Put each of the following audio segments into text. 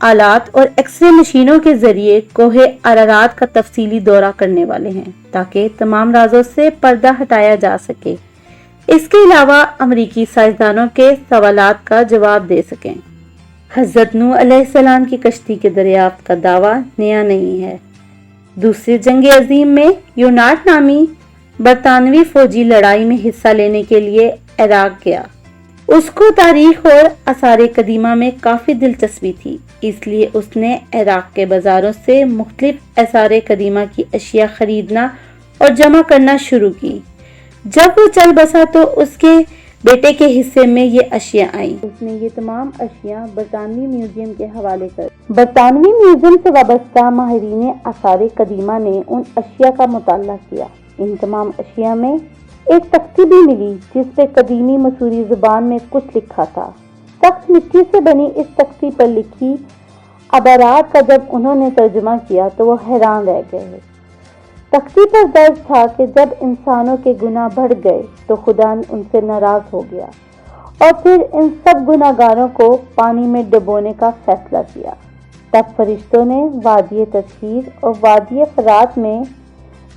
آلات اور X ray مشینوں کے ذریعے کوہ ارارات کا تفصیلی دورہ کرنے والے ہیں تاکہ تمام رازوں سے پردہ ہٹایا جا سکے۔ اس کے علاوہ امریکی سائنسدانوں کے سوالات کا جواب دے سکیں۔ حضرت نوح علیہ السلام کی کشتی کے دریافت کا دعویٰ نیا نہیں ہے۔ دوسری جنگ عظیم میں یوناٹ نامی برطانوی فوجی لڑائی میں حصہ لینے کے لیے عراق گیا۔ اس کو تاریخ اور آثار قدیمہ میں کافی دلچسپی تھی، اس لیے اس نے عراق کے بازاروں سے مختلف آثار قدیمہ کی اشیاء خریدنا اور جمع کرنا شروع کی۔ جب وہ چل بسا تو اس کے بیٹے کے حصے میں یہ اشیاء آئیں۔ اس نے یہ تمام اشیاء برطانوی میوزیم کے حوالے کر۔ برطانوی میوزیم سے وابستہ ماہرین آثار قدیمہ نے ان اشیاء کا مطالعہ کیا۔ ان تمام اشیاء میں ایک تختی بھی ملی جس پہ قدیمی مصوری زبان میں کچھ لکھا تھا۔ سخت مٹی سے بنی اس تختی پر لکھی عبارات کا جب انہوں نے ترجمہ کیا تو وہ حیران رہ گئے۔ تختی پر درج تھا کہ جب انسانوں کے گناہ بڑھ گئے تو خدا ان سے ناراض ہو گیا اور پھر ان سب گناہ گاروں کو پانی میں ڈبونے کا فیصلہ کیا۔ تب فرشتوں نے وادی تطہیر اور وادی فرات میں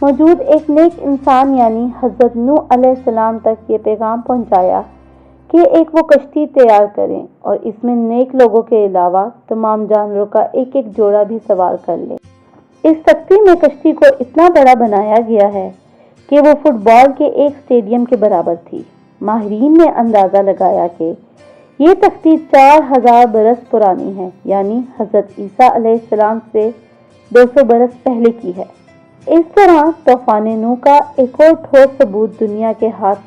موجود ایک نیک انسان یعنی حضرت نوح علیہ السلام تک یہ پیغام پہنچایا کہ ایک وہ کشتی تیار کریں اور اس میں نیک لوگوں کے علاوہ تمام جانوروں کا ایک ایک جوڑا بھی سوار کر لیں۔ اس تختی میں کشتی کو اتنا بڑا بنایا گیا ہے کہ وہ فٹ بال کے ایک اسٹیڈیم کے برابر تھی۔ ماہرین نے اندازہ لگایا کہ یہ تختی 4000 برس پرانی ہے، یعنی حضرت عیسیٰ علیہ السلام سے 200 برس پہلے کی ہے۔ اس طرح طوفان نوح کا ایک اور ٹھوس ثبوت دنیا کے ہاتھ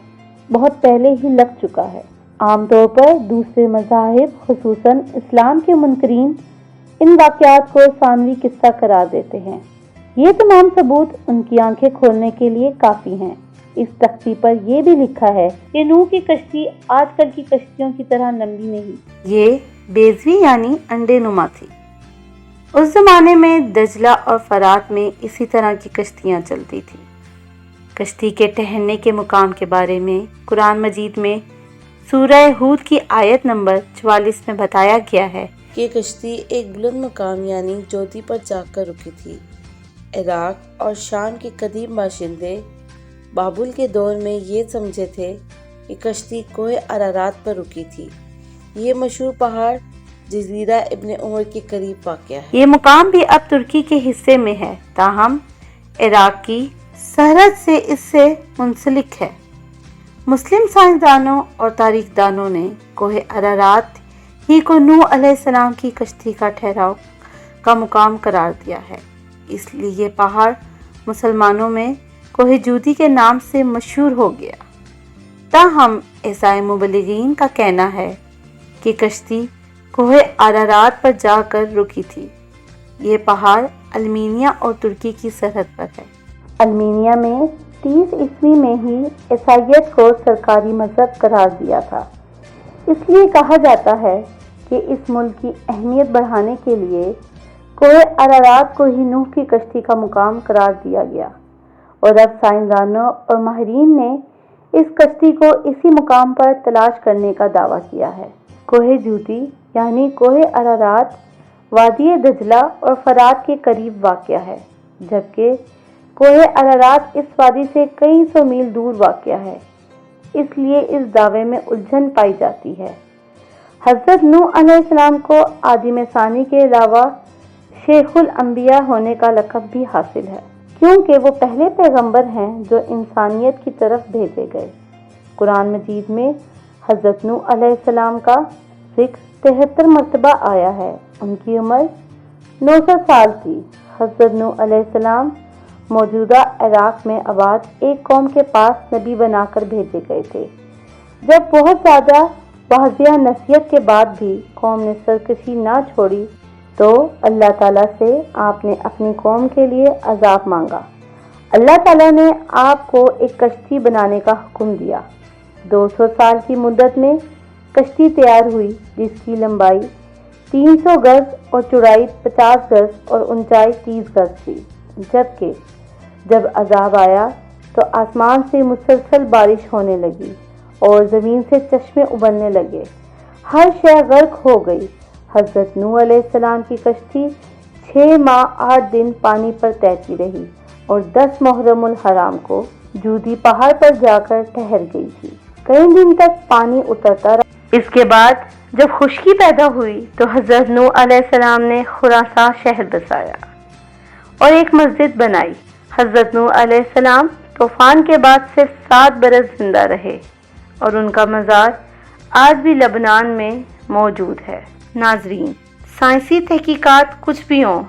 بہت پہلے ہی لگ چکا ہے۔ عام طور پر دوسرے مذاہب خصوصاً اسلام کے منکرین ان واقعات کو ثانوی قصہ قرار دیتے ہیں۔ یہ تمام ثبوت ان کی آنکھیں کھولنے کے لیے کافی ہیں۔ اس تختی پر یہ بھی لکھا ہے کہ نوح کی کشتی آج کل کی کشتیوں کی طرح لمبی نہیں، یہ بیضوی یعنی انڈے نما تھی۔ اس زمانے میں دجلہ اور فرات میں اسی طرح کی کشتیاں چلتی تھیں۔ کشتی کے ٹھہرنے کے مقام کے بارے میں قرآن مجید میں سورہ ہود کی آیت نمبر 44 میں بتایا گیا ہے کہ کشتی ایک بلند مقام یعنی جوتی پر جا کر رکی تھی۔ عراق اور شام کے قدیم باشندے بابل کے دور میں یہ سمجھے تھے کہ کشتی کوہ ارارات پر رکی تھی۔ یہ مشہور پہاڑ جزیرہ ابن عمر کے قریب واقع ہے۔ یہ مقام بھی اب ترکی کے حصے میں ہے، تاہم عراق کی سرحد سے اس سے منسلک ہے۔ مسلم سائنسدانوں اور تاریخ دانوں نے کوہ ارارات ہی کو نوح علیہ السلام کی کشتی کا ٹھہراؤ کا مقام قرار دیا ہے، اس لیے یہ پہاڑ مسلمانوں میں کوہ جودی کے نام سے مشہور ہو گیا۔ تاہم عیسائی مبلغین کا کہنا ہے کہ کشتی کوہ ارارات پر جا کر رکی تھی۔ یہ پہاڑ ارمینیا اور ترکی کی سرحد پر ہے۔ ارمینیا میں 30 عیسوی میں ہی عیسائیت کو سرکاری مذہب قرار دیا تھا۔ اس لیے کہا جاتا ہے کہ اس ملک کی اہمیت بڑھانے کے لیے کوہ ارارات کو ہی نوح کی کشتی کا مقام قرار دیا گیا، اور اب سائنسدانوں اور ماہرین نے اس کشتی کو اسی مقام پر تلاش کرنے کا دعویٰ کیا ہے۔ کوہ جودی یعنی کوہ ارارات وادی دجلہ اور فرات کے قریب واقع ہے، جبکہ کوہ ارارات اس وادی سے کئی سو میل دور واقع ہے، اس لیے اس دعوے میں الجھن پائی جاتی ہے۔ حضرت نوح علیہ السلام کو آدم ثانی کے علاوہ شیخ الانبیاء ہونے کا لقب بھی حاصل ہے، کیونکہ وہ پہلے پیغمبر ہیں جو انسانیت کی طرف بھیجے گئے۔ قرآن مجید میں حضرت نوح علیہ السلام کا ذکر 73 مرتبہ آیا ہے۔ ان کی عمر 900 سال تھی۔ حضرت نوح علیہ السلام موجودہ عراق میں آباد ایک قوم کے پاس نبی بنا کر بھیجے گئے تھے۔ جب بہت زیادہ واضح نصیحت کے بعد بھی قوم نے سرکشی نہ چھوڑی تو اللہ تعالیٰ سے آپ نے اپنی قوم کے لیے عذاب مانگا۔ اللہ تعالیٰ نے آپ کو ایک کشتی بنانے کا حکم دیا۔ 200 سال کی مدت میں کشتی تیار ہوئی جس کی لمبائی 300 گز اور چوڑائی 50 گز اور اونچائی 30 گز تھی، جبکہ جب عذاب آیا تو آسمان سے مسلسل بارش ہونے لگی اور زمین سے چشمے ابلنے لگے، ہر شے غرق ہو گئی۔ حضرت نوح علیہ السلام کی کشتی 6 ماہ 8 دن پانی پر تیرتی رہی اور 10 محرم الحرام کو جودی پہاڑ پر جا کر ٹھہر گئی تھی۔ کئی دن تک پانی اترتا رہا۔ اس کے بعد جب خشکی پیدا ہوئی تو حضرت نوح علیہ السلام نے خراساں شہر بسایا اور ایک مسجد بنائی۔ حضرت نوح علیہ السلام طوفان کے بعد صرف 7 برس زندہ رہے اور ان کا مزار آج بھی لبنان میں موجود ہے۔ ناظرین، سائنسی تحقیقات کچھ بھی ہوں،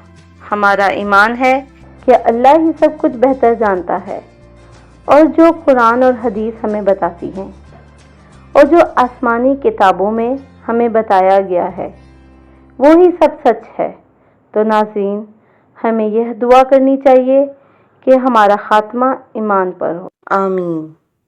ہمارا ایمان ہے کہ اللہ ہی سب کچھ بہتر جانتا ہے، اور جو قرآن اور حدیث ہمیں بتاتی ہیں اور جو آسمانی کتابوں میں ہمیں بتایا گیا ہے وہی سب سچ ہے۔ تو ناظرین، ہمیں یہ دعا کرنی چاہیے کہ ہمارا خاتمہ ایمان پر ہو۔ آمین۔